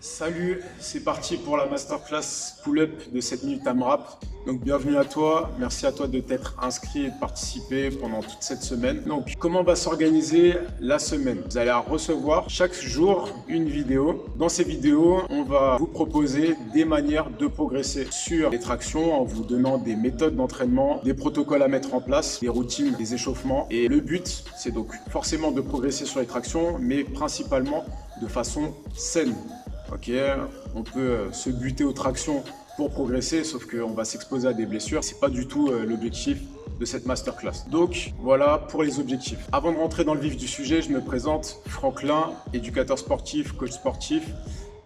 Salut, c'est parti pour la masterclass pull-up de 7 minutes AMRAP. Donc bienvenue à toi, merci à toi de t'être inscrit et de participer pendant toute cette semaine. Donc comment va s'organiser la semaine? Vous allez recevoir chaque jour une vidéo. Dans ces vidéos, on va vous proposer des manières de progresser sur les tractions en vous donnant des méthodes d'entraînement, des protocoles à mettre en place, des routines, des échauffements. Et le but, c'est donc forcément de progresser sur les tractions, mais principalement de façon saine. Ok, on peut se buter aux tractions pour progresser, sauf qu'on va s'exposer à des blessures. C'est pas du tout l'objectif de cette masterclass. Donc voilà pour les objectifs. Avant de rentrer dans le vif du sujet, je me présente Franklin, éducateur sportif, coach sportif,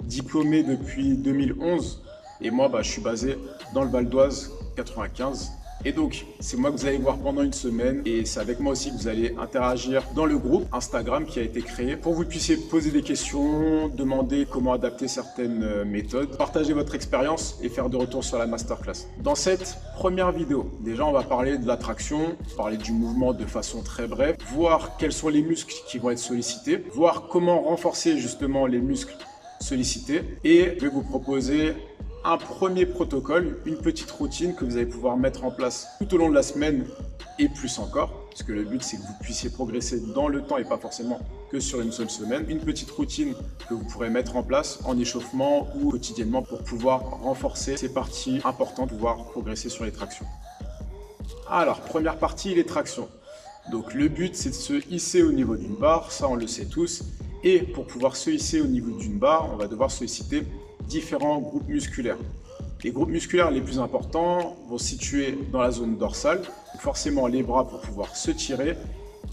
diplômé depuis 2011. Et moi, je suis basé dans le Val d'Oise 95. Et donc, c'est moi que vous allez voir pendant une semaine et c'est avec moi aussi que vous allez interagir dans le groupe Instagram qui a été créé pour que vous puissiez poser des questions, demander comment adapter certaines méthodes, partager votre expérience et faire de retour sur la masterclass. Dans cette première vidéo, déjà on va parler de la traction, parler du mouvement de façon très brève, voir quels sont les muscles qui vont être sollicités, voir comment renforcer justement les muscles sollicités et je vais vous proposer un premier protocole, une petite routine que vous allez pouvoir mettre en place tout au long de la semaine et plus encore, parce que le but c'est que vous puissiez progresser dans le temps et pas forcément que sur une seule semaine. Une petite routine que vous pourrez mettre en place en échauffement ou quotidiennement pour pouvoir renforcer ces parties importantes, pouvoir progresser sur les tractions. Alors, première partie, les tractions. Donc le but c'est de se hisser au niveau d'une barre, ça on le sait tous, et pour pouvoir se hisser au niveau d'une barre, on va devoir solliciter différents groupes musculaires. Les groupes musculaires les plus importants vont se situer dans la zone dorsale, forcément les bras pour pouvoir se tirer,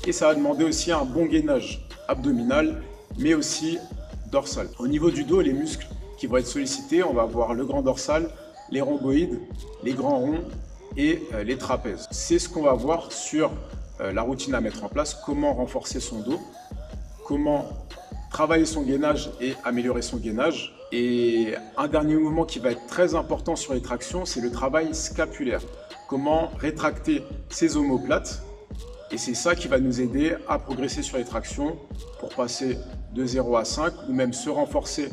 et ça va demander aussi un bon gainage abdominal, mais aussi dorsal. Au niveau du dos, les muscles qui vont être sollicités, on va avoir le grand dorsal, les rhomboïdes, les grands ronds et les trapèzes. C'est ce qu'on va voir sur la routine à mettre en place, comment renforcer son dos, comment travailler son gainage et améliorer son gainage. Et un dernier mouvement qui va être très important sur les tractions, c'est le travail scapulaire. Comment rétracter ses omoplates. Et c'est ça qui va nous aider à progresser sur les tractions pour passer de 0 à 5 ou même se renforcer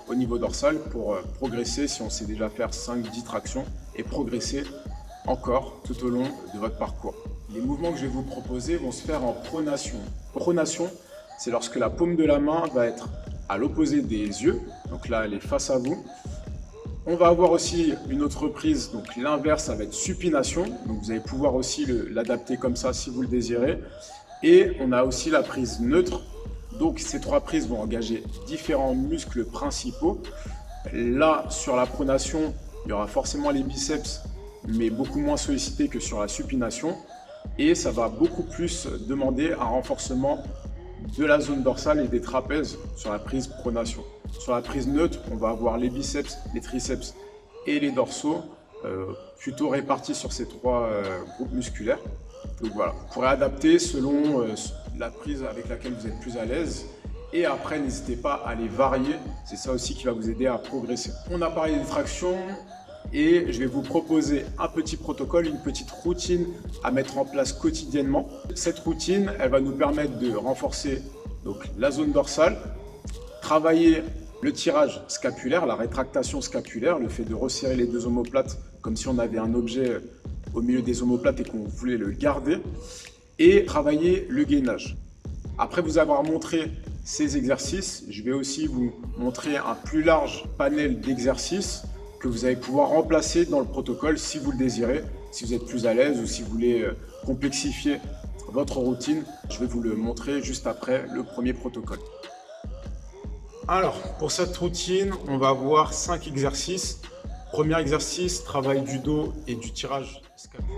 au niveau dorsal pour progresser si on sait déjà faire 5-10 tractions et progresser encore tout au long de votre parcours. Les mouvements que je vais vous proposer vont se faire en pronation. Pronation, c'est lorsque la paume de la main va être à l'opposé des yeux, donc là elle est face à vous. On va avoir aussi une autre prise, donc l'inverse ça va être supination, donc vous allez pouvoir aussi l'adapter comme ça si vous le désirez. Et on a aussi la prise neutre, donc ces trois prises vont engager différents muscles principaux. Là sur la pronation, il y aura forcément les biceps, mais beaucoup moins sollicités que sur la supination. Et ça va beaucoup plus demander un renforcement de la zone dorsale et des trapèzes sur la prise pronation. Sur la prise neutre, on va avoir les biceps, les triceps et les dorsaux plutôt répartis sur ces trois groupes musculaires. Donc voilà, vous pourrez adapter selon la prise avec laquelle vous êtes plus à l'aise. Et après, n'hésitez pas à les varier, c'est ça aussi qui va vous aider à progresser. On a parlé des tractions et je vais vous proposer un petit protocole, une petite routine à mettre en place quotidiennement. Cette routine, elle va nous permettre de renforcer donc, la zone dorsale, travailler le tirage scapulaire, la rétractation scapulaire, le fait de resserrer les deux omoplates comme si on avait un objet au milieu des omoplates et qu'on voulait le garder, et travailler le gainage. Après vous avoir montré ces exercices, je vais aussi vous montrer un plus large panel d'exercices que vous allez pouvoir remplacer dans le protocole si vous le désirez, si vous êtes plus à l'aise ou si vous voulez complexifier votre routine. Je vais vous le montrer juste après le premier protocole. Alors, pour cette routine, on va avoir 5 exercices. Premier exercice, travail du dos et du tirage scapulaire.